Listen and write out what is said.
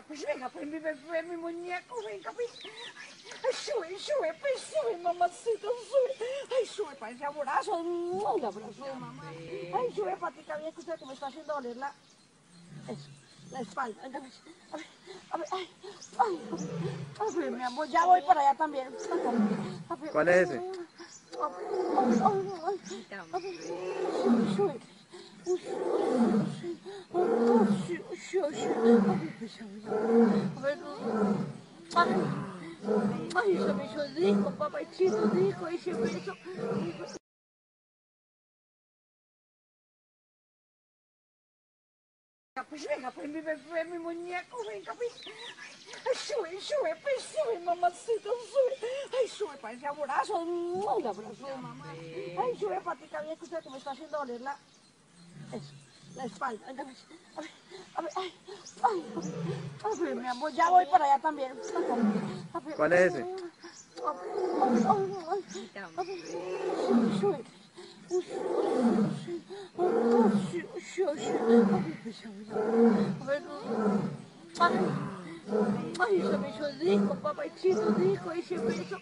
Pues venga, pues mi muñeco, venga, pues. Ay, sube, pues sube, mamacita, sube. Ay, sube para ese abrazo, un abrazo de mamá. Ay, sube, patica, bien que usted que me está haciendo doler eso, la espalda. Venga, pues. A ver, a ver, mi amor, ya voy para allá también. A ver, ¿Cuál es ese? a ver, sube. Ay, se me hizo rico, papachito, rico ese beso. Pues venga, pues mi muñeco, venga, pues. Ay, sube, pues sube, mamacita, sube. Ay, sube para ese abrazo, un abrazo de mamá. Ay, sube, patica, bien que usted que me está haciendo doler eso, la espalda. Venga, pues. A ver, mi amor, ya voy para allá también. A ver, ¿Cuál es ese? Sube. Ay, se me hizo rico, papachito, rico ese beso.